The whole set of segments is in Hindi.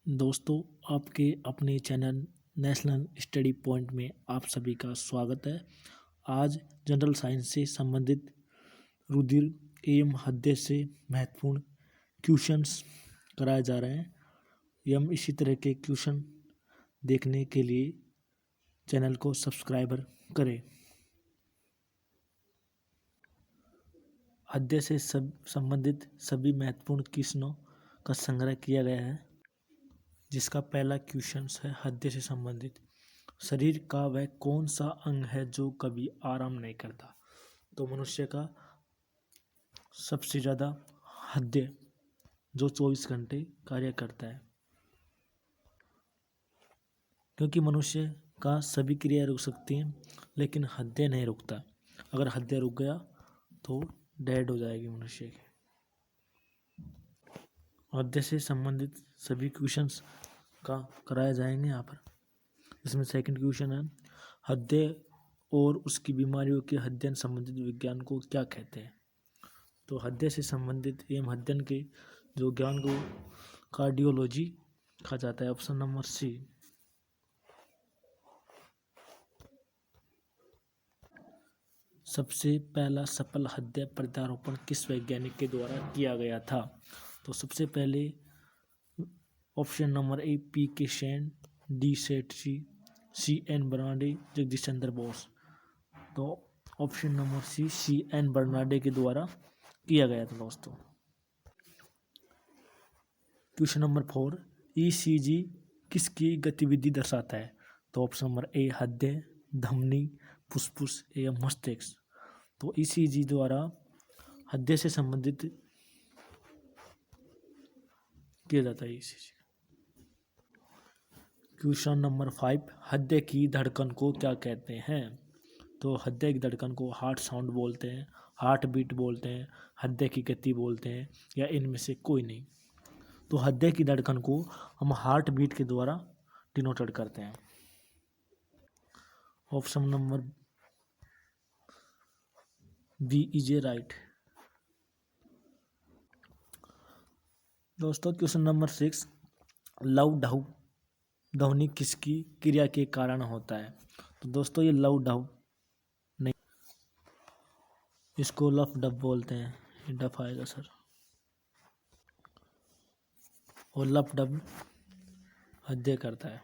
दोस्तों, आपके अपने चैनल नेशनल स्टडी पॉइंट में आप सभी का स्वागत है। आज जनरल साइंस से संबंधित रुधिर एवं हृदय से महत्वपूर्ण क्वेश्चंस कराए जा रहे हैं एवं इसी तरह के क्वेश्चन देखने के लिए चैनल को सब्सक्राइबर करें। हृदय से संबंधित सभी महत्वपूर्ण क्वेश्चनों का संग्रह किया गया है, जिसका पहला क्वेश्चन है हृदय से संबंधित। शरीर का वह कौन सा अंग है जो कभी आराम नहीं करता? तो मनुष्य का सबसे ज़्यादा हृदय, जो 24 घंटे कार्य करता है, क्योंकि मनुष्य का सभी क्रिया रुक सकती हैं लेकिन हृदय नहीं रुकता। अगर हृदय रुक गया तो डेड हो जाएगी मनुष्य की। हृदय से संबंधित सभी क्वेश्चंस का कराए जाएंगे यहाँ पर। इसमें सेकंड क्वेश्चन है, हृदय और उसकी बीमारियों के हृदय संबंधित विज्ञान को क्या कहते हैं? तो हृदय से संबंधित एवं हृदय के जो ज्ञान को कार्डियोलॉजी कहा जाता है। Option number C. सबसे पहला सफल हृदय प्रत्यारोपण किस वैज्ञानिक के द्वारा किया गया था? तो सबसे पहले option number A P K Sen, D सेठसी, C N Barnard, Jagdish Chandra Bose. तो option number C N Barnard के द्वारा किया गया था दोस्तों। क्वेश्चन नंबर 4, ईसीजी किसकी गतिविधि दर्शाता है? तो ऑप्शन नंबर ए हृदय, धमनी, फुसफुस एवं मस्तिष्क। तो ईसीजी द्वारा हृदय से संबंधित किया जाता है ईसीजी। क्वेश्चन नंबर 5, हृदय की धड़कन को क्या कहते हैं? तो हृदय की धड़कन को हार्ट साउंड बोलते हैं, हार्ट बीट बोलते हैं, हृदय की गति बोलते हैं, या इनमें से कोई नहीं। तो हृदय की धड़कन को हम हार्ट बीट के द्वारा डिनोटेड करते हैं। Option number B is a right. दोस्तों क्वेश्चन नंबर 6, लव ढव ध्वनि किसकी क्रिया के कारण होता है? तो दोस्तों ये लव ढव नहीं, इसको लफ डब बोलते हैं। ये डफ आएगा सर। और लफ डब हृदय करता है।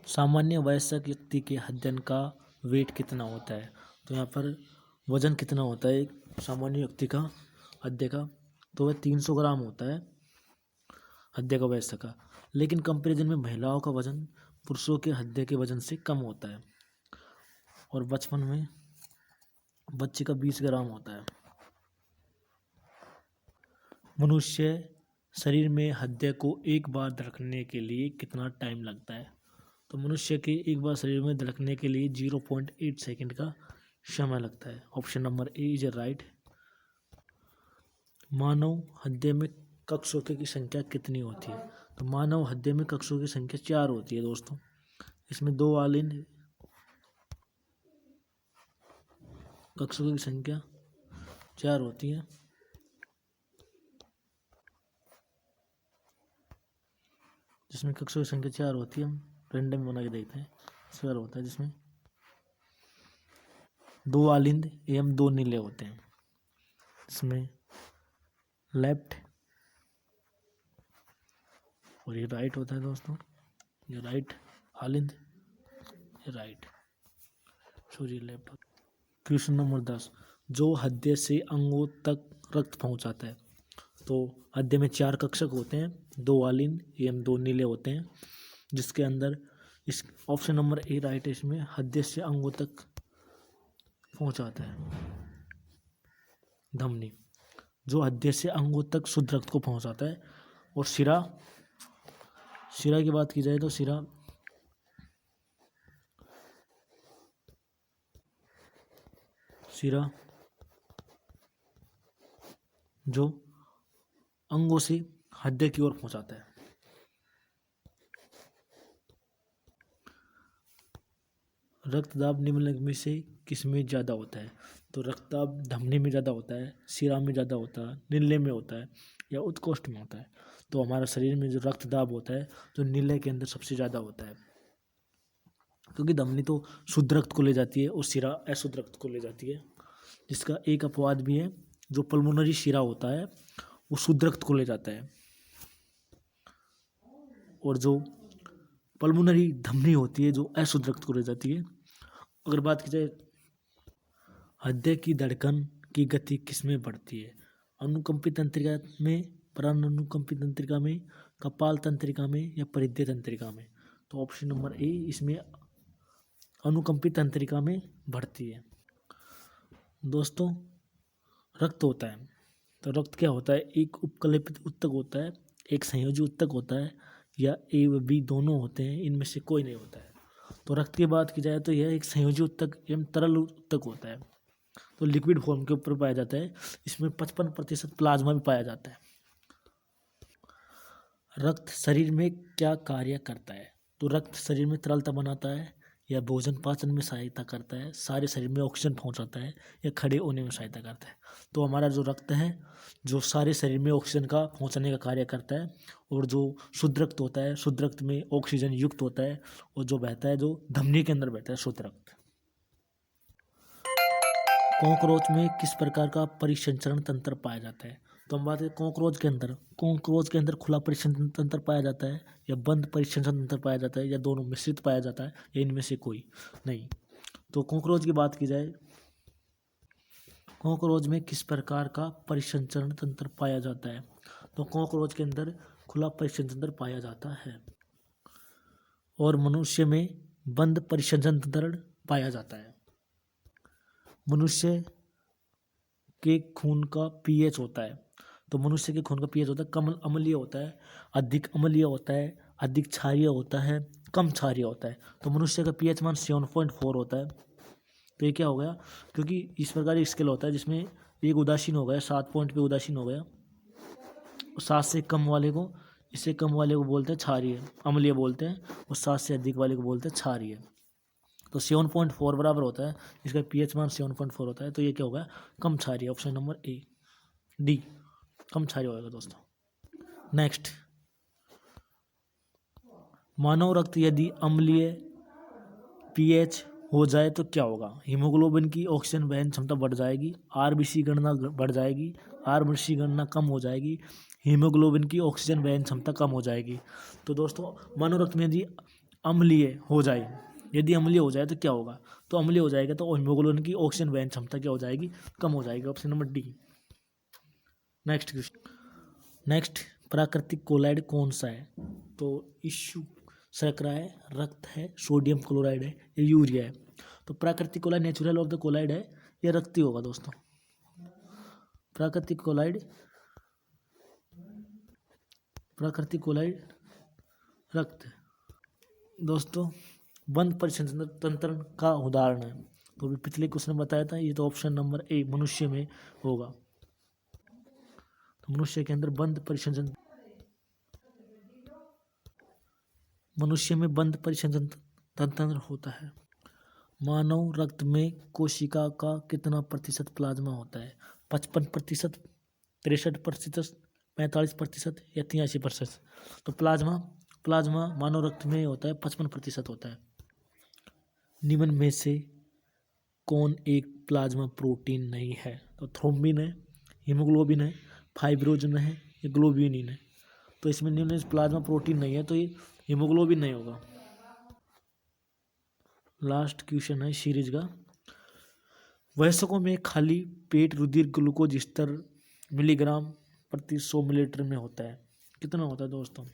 सामान्य वयस्क व्यक्ति के हृदय का वेट कितना होता है? तो यहाँ पर वजन कितना होता है एक सामान्य व्यक्ति का हृदय का? तो वह 300 ग्राम होता है हृदय का वयस्क का। लेकिन कंपैरिजन में महिलाओं का वजन पुरुषों के हृदय के वजन से कम होता है। और बचपन में बच्चे का 20 ग्राम होता है। मनुष्य शरीर में हृदय को एक बार धड़कने के लिए कितना टाइम लगता है? तो मनुष्य के एक बार शरीर में धड़कने के लिए 0.8 सेकंड का समय लगता है। Option number A is right. मानव हृदय में कक्षों की संख्या कितनी होती है? तो मानव हृदय में कक्षों की संख्या 4 होती है दोस्तों। इसमें 2 वालिन कक्षों की संख्या 4 होती है। जिसमें कक्षों की संख्या 4 होती है, हम रेंडम बना के देखते हैं। 4 होता है, जिसमें 2 आलिंद एवं 2 नीले होते हैं। इसमें लेफ्ट और ये राइट होता है दोस्तों। ये राइट आलिंद, ये right, sorry left. Question number 10, जो हृदय से अंगों तक रक्त पहुंचाता है? तो हृदय में 4 कक्षक होते हैं, 2 आलिंद एवं 2 नीले होते हैं, जिसके अंदर इस ऑप्शन नंबर ए राइट है। इसमें हृदय से अंगों तक पहुंचाता है धमनी, जो हृदय से अंगों तक शुद्ध रक्त को पहुंचाता है। और शिरा की बात की जाए तो शिरा जो अंगों से हृदय की ओर पहुंचाता है। रक्तदाब निम्नलिखित में से किसमें ज़्यादा होता है? तो रक्तदाब धमनी में ज़्यादा होता है, शिरा में ज़्यादा होता है, नीले में होता है, या उत्कोष्ठ में होता है। तो हमारा शरीर में जो रक्त दाब होता है जो नीले के अंदर सबसे ज़्यादा होता है, क्योंकि धमनी तो शुद्ध रक्त को ले जाती है और शिरा अशुद्ध रक्त को ले जाती है। जिसका एक अपवाद भी है, जो पल्मोनरी शिरा होता है वो शुद्ध रक्त को ले जाता है, और जो पल्मोनरी धमनी होती है जो अशुद्ध रक्त को ले जाती है। अगर बात की जाए हृदय की धड़कन की गति किसमें बढ़ती है, अनुकंपित तंत्रिका में, प्राणानुकंपित तंत्रिका में, कपाल तंत्रिका में या परिधीय तंत्रिका में। तो ऑप्शन नंबर ए इसमें अनुकंपित तंत्रिका में बढ़ती है। दोस्तों रक्त होता है, तो रक्त क्या होता है, एक उपकल्पित उत्तक होता है, एक संयोजी उत्तक होता है, या ए व बी दोनों होते हैं, इनमें से कोई नहीं होता है। तो रक्त की बात की जाए तो यह एक संयोजी उत्तक एवं तरल उत्तक होता है, तो लिक्विड फॉर्म के ऊपर पाया जाता है। इसमें 55% प्लाज्मा भी पाया जाता है। रक्त शरीर में क्या कार्य करता है, तो रक्त शरीर में तरलता बनाता है, या भोजन पाचन में सहायता करता है, सारे शरीर में ऑक्सीजन पहुंचाता है, या खड़े होने में सहायता करता है। तो हमारा जो रक्त है जो सारे शरीर में ऑक्सीजन का पहुंचाने का कार्य करता है, और जो शुद्ध रक्त होता है शुद्ध रक्त में ऑक्सीजन युक्त होता है, और जो बहता है जो धमनी के अंदर बहता है शुद्ध रक्त। कॉकरोच में किस प्रकार का परिसंचरण तंत्र पाया जाता है, तो हम बात करें कॉकरोच के अंदर खुला परिसंचरण तंत्र पाया जाता है, या बंद परिसंचरण तंत्र पाया जाता है, या दोनों मिश्रित पाया जाता है, या इनमें से कोई नहीं। तो कॉकरोच की बात की जाए, कॉकरोच में किस प्रकार का परिसंचरण तंत्र पाया जाता है, तो कॉकरोच के अंदर खुला परिसंचरण तंत्र पाया जाता है। और मनुष्य में बंद परिसंचरण तंत्र पाया जाता है। मनुष्य के खून का पीएच होता है, तो मनुष्य के खून का पीएच होता है कम अम्लीय होता है, अधिक अम्लीय होता है, अधिक क्षारीय होता है, कम क्षारीय होता है। तो मनुष्य का पीएच मान 7.4 होता है। तो ये क्या हो गया, क्योंकि इस प्रकार एक स्केल होता है जिसमें एक उदासीन हो गया, 7 पॉइंट पे उदासीन हो गया, और 7 से कम वाले को, इससे कम वाले को बोलते हैं क्षारीय अम्लीय बोलते हैं, और 7 से अधिक वाले को बोलते हैं क्षारीय। तो 7.4 बराबर होता है, इसका पीएच मान 7.4 होता है। तो ये क्या होगा, कम क्षारीय, ऑप्शन नंबर ए डी कम क्षारीय होगा दोस्तों। नेक्स्ट, मानव रक्त यदि अम्लीय पीएच हो जाए तो क्या होगा, हीमोग्लोबिन की ऑक्सीजन वहन क्षमता बढ़ जाएगी, आरबीसी गणना बढ़ जाएगी, आरबीसी गणना कम हो जाएगी, हीमोग्लोबिन की ऑक्सीजन वहन क्षमता कम हो जाएगी। तो दोस्तों मानव रक्त में यदि अम्लीय हो जाए, यदि अम्लीय हो जाए तो क्या होगा, तो अम्लीय हो जाएगा तो हीमोग्लोबिन की ऑक्सीजन वहन क्षमता क्या हो जाएगी, कम हो जाएगी, option number D. Next question, next प्राकृतिक कोलाइड कौन सा है, तो इश्यू शर्करा है, रक्त है, सोडियम क्लोराइड है, या यूरिया है। तो प्राकृतिक colloid natural of the colloid है, या रक्त ही होगा दोस्तों। प्राकृतिक कोलाइड रक्त है। दोस्तों बंद परिसंचरण तंत्र का उदाहरण है, तो भी पिछले क्वेश्चन में बताया था, ये तो ऑप्शन नंबर ए मनुष्य में होगा। तो मनुष्य के अंदर बंद परिसंचरण, मनुष्य में बंद परिसंचरण तंत्र होता है। मानव रक्त में कोशिका का कितना प्रतिशत प्लाज्मा होता है, 55%, 63%, 45% या 83%। तो प्लाज्मा मानव रक्त में होता है 55% होता है। निम्न में से कौन एक प्लाज्मा प्रोटीन नहीं है, तो थ्रोम्बिन है, हीमोग्लोबिन है, फाइब्रोजन है, या ग्लोब्यूलिन है। तो इसमें निम्न से प्लाज्मा प्रोटीन नहीं है, तो ये हीमोग्लोबिन नहीं होगा। लास्ट क्वेश्चन है सीरीज का, वयस्कों में खाली पेट रुधिर ग्लूकोज स्तर मिलीग्राम प्रति 100 मिलीलीटर में होता है, कितना होता है दोस्तों।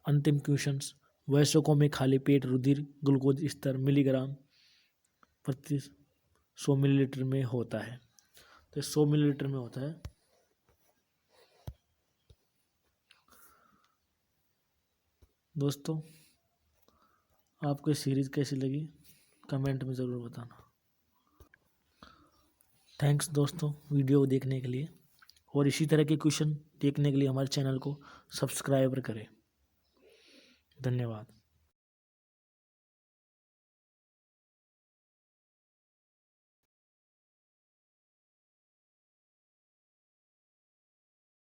अंतिम क्वेश्चन, वयस्कों में खाली पेट रुधिर ग्लूकोज स्तर मिलीग्राम प्रति 100 मिलीलीटर में होता है, तो 100 मिलीलीटर में होता है। दोस्तों आपको सीरीज कैसी लगी कमेंट में ज़रूर बताना। थैंक्स दोस्तों वीडियो देखने के लिए, और इसी तरह के क्वेश्चन देखने के लिए हमारे चैनल को सब्सक्राइब करें। धन्यवाद।